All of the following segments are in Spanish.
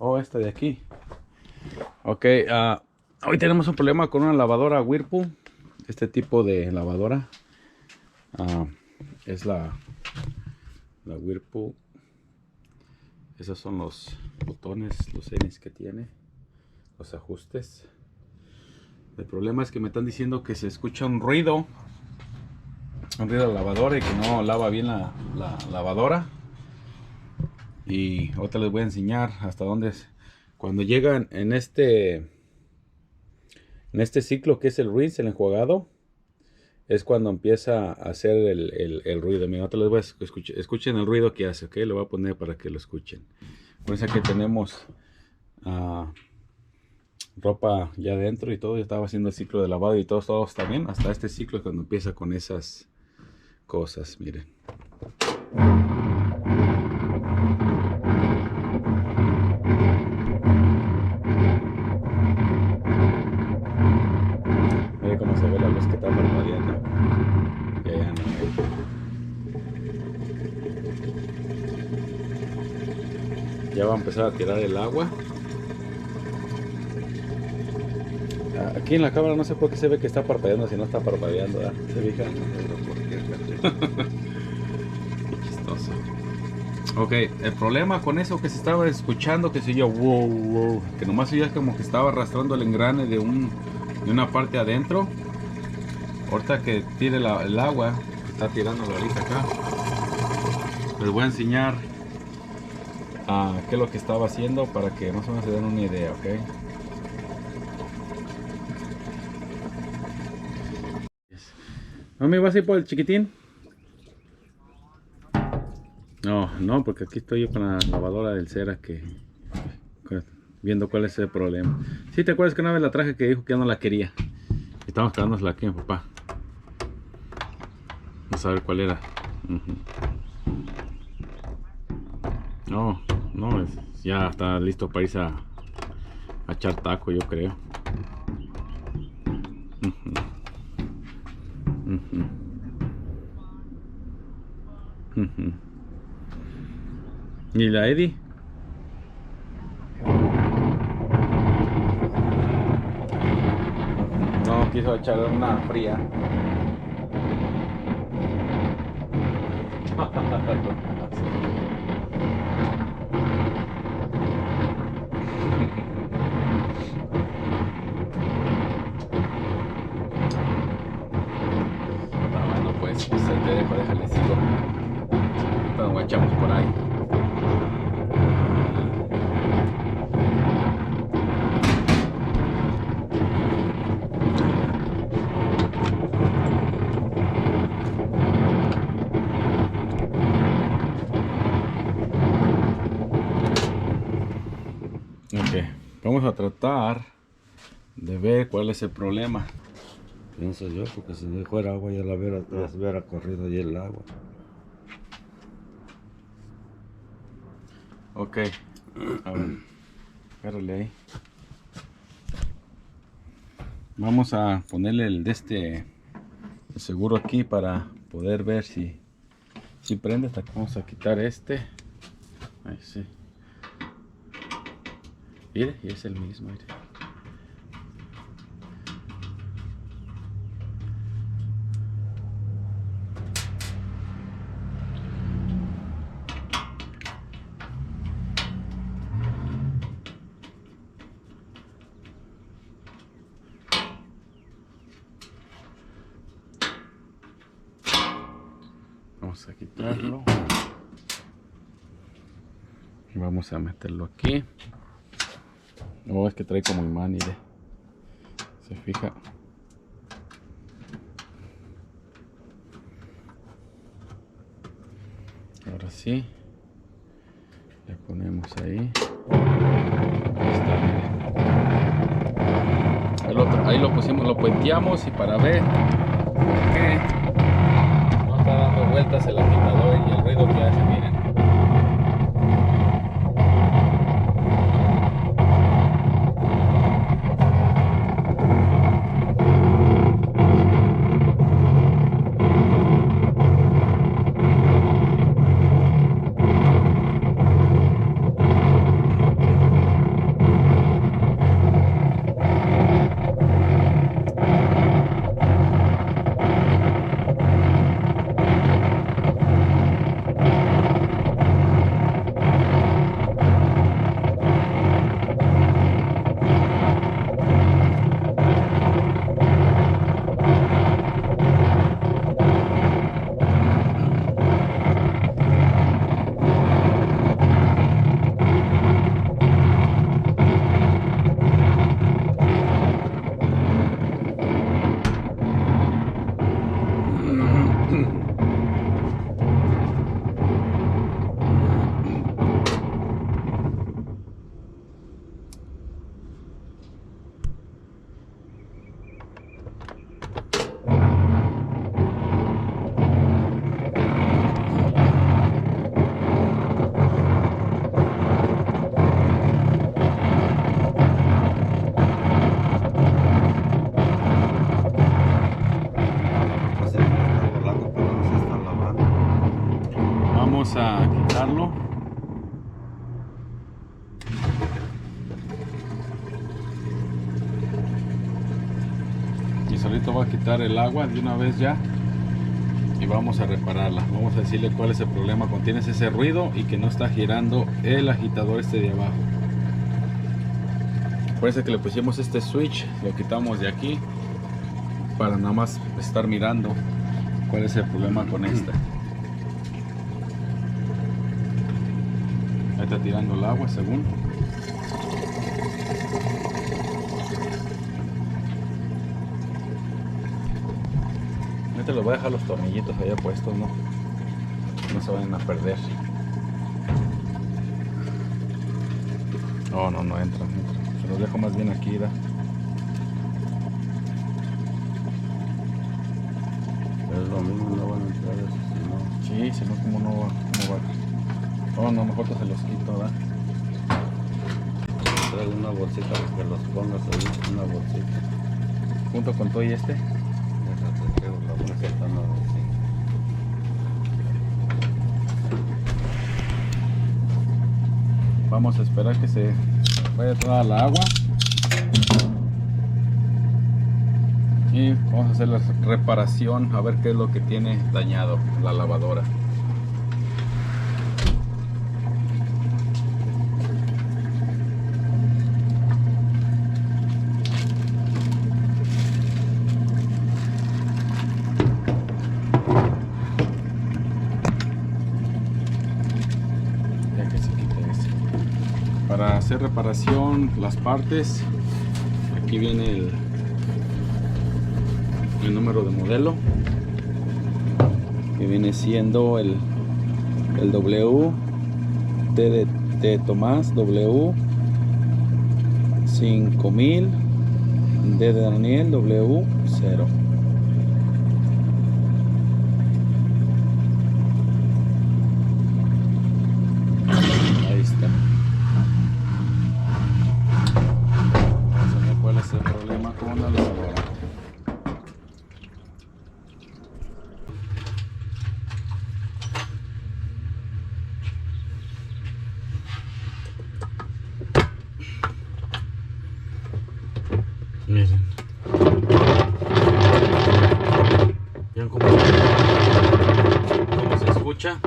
Oh, esta de aquí. Ok, hoy tenemos un problema con una lavadora Whirlpool. Este tipo de lavadora ah, es la Whirlpool. Esos son los botones, los settings que tiene, los ajustes. El problema es que me están diciendo que se escucha un ruido de la lavadora y que no lava bien la lavadora. Y ahorita les voy a enseñar hasta dónde es. Cuando llegan en este ciclo que es el rinse, el enjuagado, es cuando empieza a hacer el ruido. Mira, ahorita les voy a escuchen el ruido que hace, ok. Lo voy a poner para que lo escuchen. Por eso que tenemos ropa ya adentro y todo. Yo estaba haciendo el ciclo de lavado y todo está bien. Hasta este ciclo es cuando empieza con esas cosas, miren. Miren cómo se ve la luz que está parpadeando. Y allá no hay. Ya va a empezar a tirar el agua. Aquí en la cámara no sé por qué se ve que está parpadeando si no está parpadeando, ¿verdad? ¿Se fijan? Qué chistoso. Ok, el problema con eso que se estaba escuchando, que se yo, wow, que nomás oía como que estaba arrastrando el engrane de una parte adentro. Ahorita que tire el agua, está tirando ahorita acá. Les voy a enseñar qué es lo que estaba haciendo para que más o menos se den una idea, ok. ¿No me vas a ir por el chiquitín? No, porque aquí estoy yo con la lavadora del Cera viendo cuál es el problema. ¿Sí te acuerdas que una vez la traje que dijo que ya no la quería? Estamos quedándola aquí, papá. Vamos a ver cuál era. No, ya está listo para irse a echar taco, yo creo. ¿Y la Eddie? No, quiso echar una fría. Bueno, pues ahí te dejo, déjale sigo. Nos guachamos por ahí. Ok, vamos a tratar de ver cuál es el problema. Pienso yo, porque si no fuera agua ya la hubiera corrido ahí el agua. Ok, a ver, agárrale ahí. Vamos a ponerle el seguro aquí para poder ver si prende. Hasta que vamos a quitar este. Ahí sí. Mire, y es el mismo, mire. Vamos a quitarlo. Y vamos a meterlo aquí. Oh, es que trae como imán, mire. Se fija. Ahora sí. Le ponemos ahí. Ahí está, mire. Ahí lo pusimos, lo puenteamos y para ver que no está dando vueltas el agitador y el ruido que hace, miren. solito va a quitar el agua de una vez ya. Y vamos a repararla. Vamos a decirle cuál es el problema cuando tienes ese ruido y que no está girando el agitador este de abajo. Parece que le pusimos este switch, lo quitamos de aquí para nada más estar mirando cuál es el problema con esta. Ahí está tirando el agua según. Ahorita les voy a dejar los tornillitos allá puestos, no se vayan a perder. No entra. Se los dejo más bien aquí, ¿da? Es lo mismo, no van a entrar eso, si no. Sí, si no, ¿cómo no va? No, mejor se los quito, ¿da? Trae una bolsita para que los pongas ahí, una bolsita. Junto con todo y este. Déjate, creo que la bolsita no así. Vamos a esperar que se vaya toda la agua. Y vamos a hacer la reparación a ver qué es lo que tiene dañado la lavadora. Para hacer reparación, las partes, aquí viene el número de modelo, que viene siendo el W, T de Tomás, W 5000, D de Daniel, W 0. Ahí está. El problema con la lavadora. Miren. ¿Vieron cómo se escucha?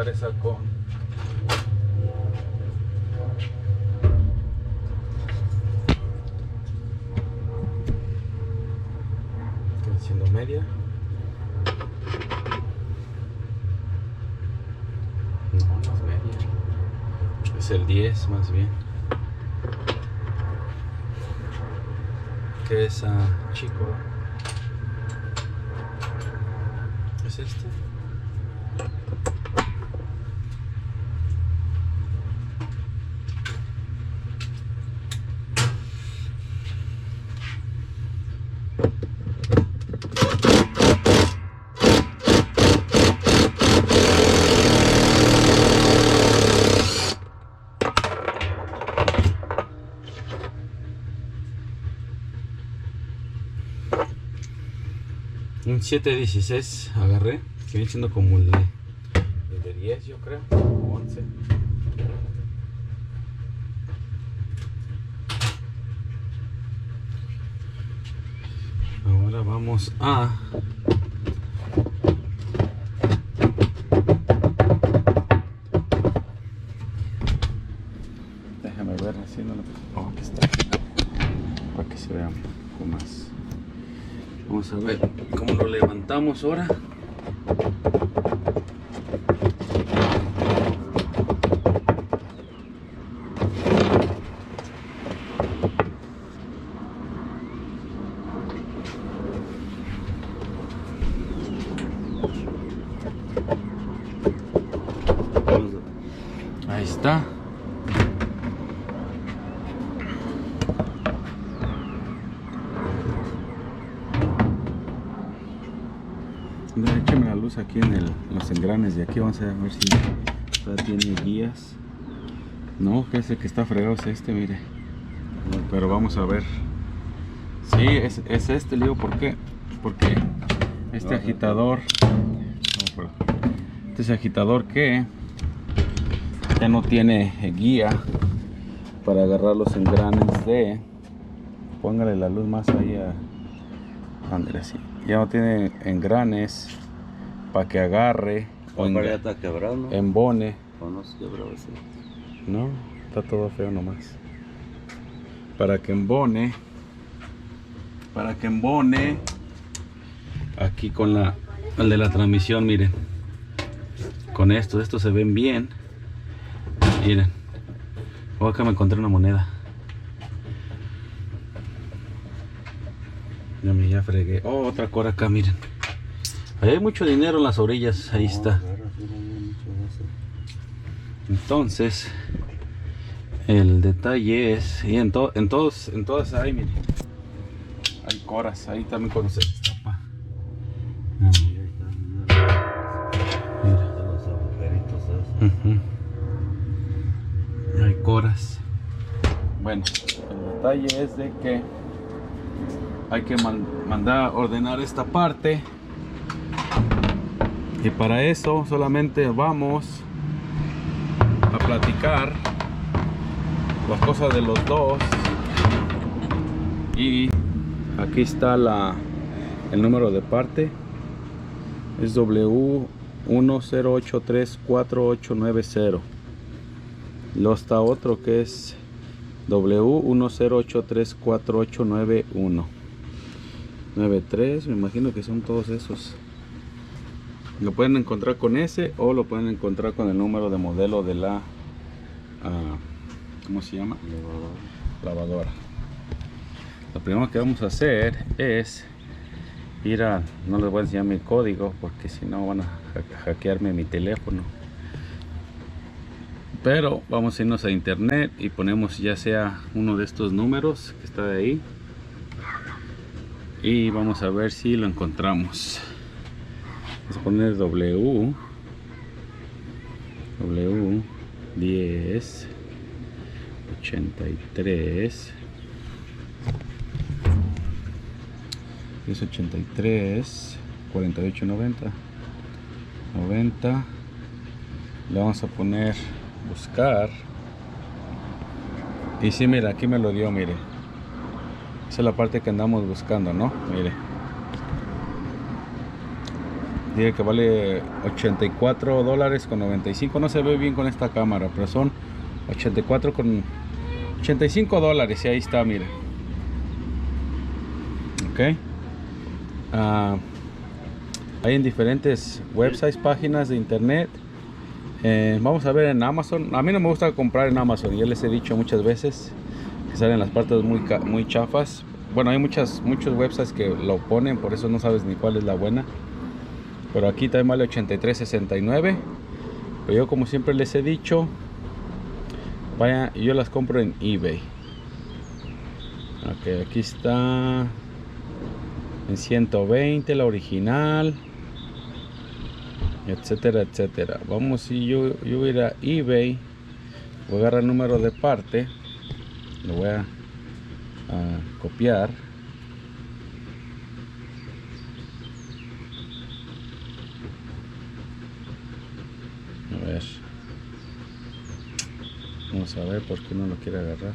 Esa con siendo media, no es media, es el 10 más bien, que es chico, es este. Un 716 agarré, que viene siendo como el de 10, yo creo, o 11. Ahora vamos a déjame ver haciéndolo. Oh, aquí está, para que se vea un poco más. Vamos a ver cómo lo levantamos ahora. Ahí está. Échame la luz aquí en los engranes de aquí. Vamos a ver si tiene guías. No, que ese que está fregado es este, mire. Pero vamos a ver. Sí, es este, le digo, ¿por qué? Porque este agitador, este agitador que ya no tiene guía para agarrar los engranes de, póngale la luz más ahí a André, así. Ya no tiene engranes para que agarre o ya está quebrado, ¿no? embone. ¿O no se quebró ese? No, está todo feo nomás. Para que embone aquí con el de la transmisión, miren. Con estos se ven bien. Miren. Oh, acá me encontré una moneda. Ya fregué. Oh, otra cora acá, miren. Ahí hay mucho dinero en las orillas. Ahí está. Entonces, el detalle es, y en todas hay, miren, hay coras, ahí también cuando se destapa. Hay coras. Bueno, el detalle es de que hay que mandar a ordenar esta parte, y para eso solamente vamos a platicar las cosas de los dos. Y aquí está el número de parte, es W10834890. Luego está otro que es W1083489193. Me imagino que son todos esos. Lo pueden encontrar con ese, o lo pueden encontrar con el número de modelo de la ¿cómo se llama? Lavadora. Lo primero que vamos a hacer es ir a, no les voy a enseñar mi código porque si no van a hackearme mi teléfono, pero vamos a irnos a internet y ponemos ya sea uno de estos números que está de ahí, y vamos a ver si lo encontramos. Vamos a poner W10 83 1083 4890 90. Le vamos a poner buscar, y sí, mira, aquí me lo dio, mire. Esa es la parte que andamos buscando, ¿no? Mire, dice que vale $84.95. No se ve bien con esta cámara, pero son $85, y ahí está, mire. Ok. Hay en diferentes websites, páginas de internet. Vamos a ver en Amazon. A mí no me gusta comprar en Amazon, ya les he dicho muchas veces que salen las partes muy chafas. Bueno, hay muchos websites que lo ponen, por eso no sabes ni cuál es la buena. Pero aquí también vale $83.69. Pero yo, como siempre les he dicho, yo las compro en eBay. Ok, aquí está en 120 la original, etcétera, etcétera. Vamos, si yo voy a ir a eBay, voy a agarrar el número de parte, lo voy a copiar. A ver, vamos a ver por qué no lo quiere agarrar.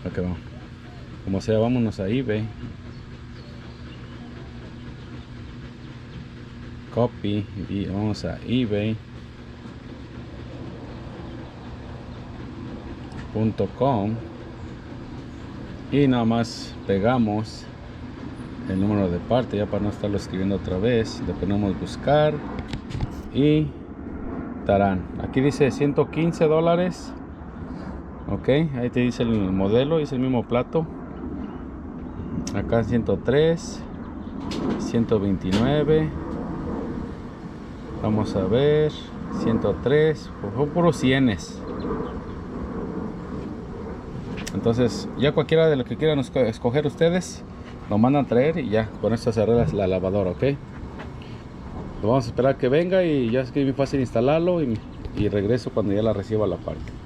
Ok, vamos. Como sea, vámonos a eBay. Copy, y vamos a ebay.com, y nada más pegamos el número de parte, ya para no estarlo escribiendo otra vez. Le ponemos buscar y tarán, aquí dice $115. Ok, ahí te dice el modelo, es el mismo plato. Acá 103, 129. Vamos a ver, 103, son puros cienes. Entonces ya cualquiera de lo que quieran escoger ustedes lo mandan a traer y ya con esto se arregla la lavadora, ok. Lo vamos a esperar que venga y ya es que es muy fácil instalarlo y regreso cuando ya la reciba la parte.